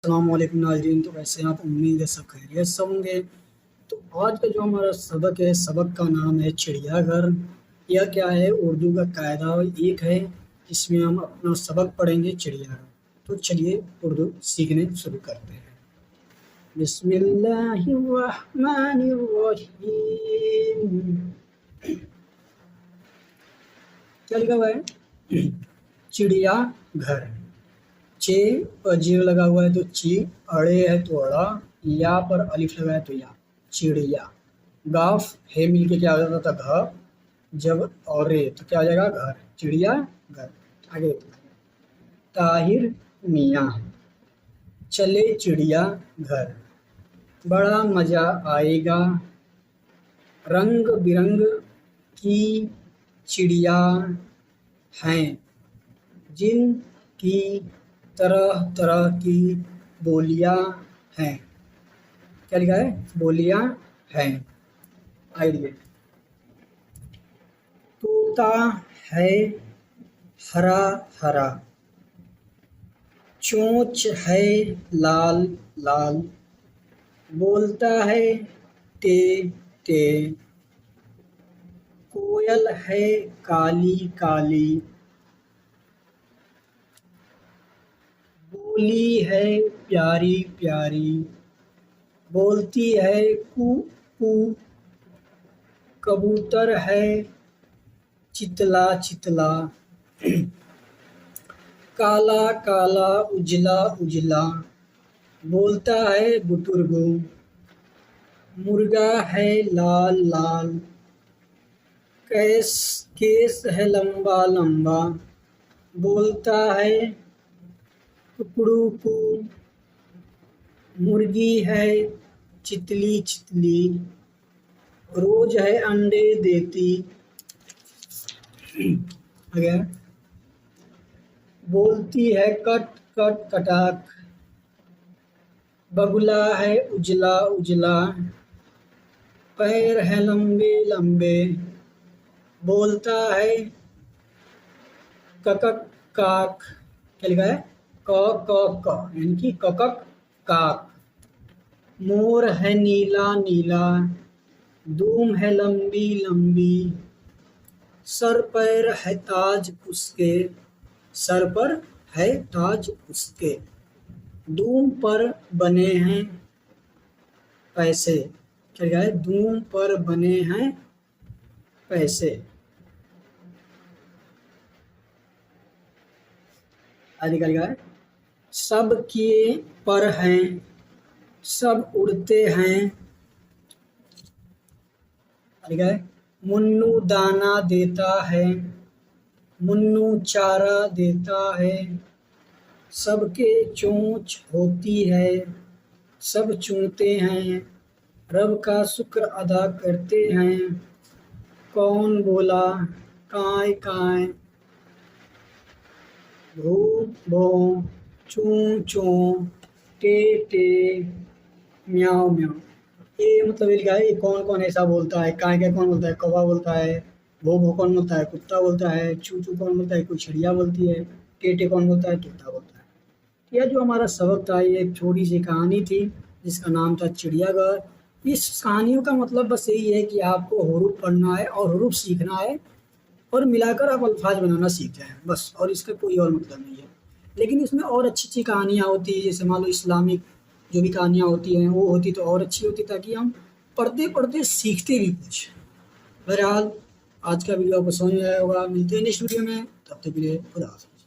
अस्सलामुअलैकुम नाज़रीन। तो वैसे आप उम्मीद है सब खैरियत से होंगे। तो आज का जो हमारा सबक है, सबक का नाम है चिड़ियाघर। यह क्या है, उर्दू का कायदा एक है जिसमें हम अपना सबक पढ़ेंगे चिड़ियाघर। तो चलिए उर्दू सीखने शुरू करते हैं। बिस्मिल्लाहिर्रहमानिर्रहीम। क्या लिखा हुआ है? चिड़िया घर। चे पर जीरो लगा हुआ है तो ची, अड़े है तो अड़ा, या पर अलिफ लगा है तो या, चिड़िया। गाफ है मिलके क्या हो जाता था घ, जब और रे तो क्या हो जाएगा घर, चिड़िया घर। आगे ताहिर मियाँ, चले चिड़िया घर, बड़ा मजा आएगा, रंग बिरंग की चिड़िया हैं, जिन की तरह तरह की बोलियां हैं। क्या लिखा है? बोलियां हैं। आइडिया, तोता है हरा हरा, चोंच है लाल लाल, बोलता है टे टे, कोयल है काली काली, बोली है प्यारी प्यारी, बोलती है कू कू, कबूतर है चितला चितला, काला काला उजला उजला, बोलता है बुटुरगु, मुर्गा है लाल लाल, केस है लंबा लंबा, बोलता है कुकड़ू, मुर्गी है चितली चितली, रोज है अंडे देती। अगर बोलती है कट कट कटाक, बगुला है उजला उजला, पैर है लंबे लंबे, बोलता है ककक काक। क्या लिखा है? क यानी कि ककक काक। मोर है नीला नीला, दूम है लंबी लंबी, सर पर है ताज उसके, सर पर है ताज उसके, दूम पर बने हैं पैसे। क्या लिखा है? दूम पर बने हैं पैसे। आगे क्या लिखा है? सब किए पर हैं, सब उड़ते हैं। लिखा है? मुन्नू दाना देता है, मुन्नू चारा देता है, सबके चोंच होती है, सब चूमते हैं, रब का शुक्र अदा करते हैं, कौन बोला काए काए, भू भो, चूं चूं, टे टे, म्याऊं म्याऊं। ये मतलब ये लिखा है, ये कौन कौन ऐसा बोलता है, काय क्या कौन बोलता है, कौवा बोलता है, भो कौन बोलता है, कुत्ता बोलता है, चू चू कौन बोलता है, कोई चिड़िया बोलती है, टे कौन बोलता है, तोता बोलता है। यह जो हमारा सबक था ये एक छोटी सी कहानी थी जिसका नाम था चिड़ियाघर। इस कहानियों का मतलब बस यही है कि आपको हुरूफ पढ़ना है और हुरूफ सीखना है और मिलाकर आप अल्फाज बनाना सीख जाएं बस, और इसका कोई और मतलब नहीं है। लेकिन इसमें और अच्छी अच्छी कहानियाँ होती है, जैसे मान लो इस्लामिक जो भी कहानियाँ होती हैं वो होती तो और अच्छी होती, ताकि हम पढ़ते पढ़ते सीखते भी कुछ। बहरहाल आज का वीडियो आपको समझ में आया होगा। मिलते हैं नेक्स्ट वीडियो में, तब तक के लिए खुदा हाफ़िज़।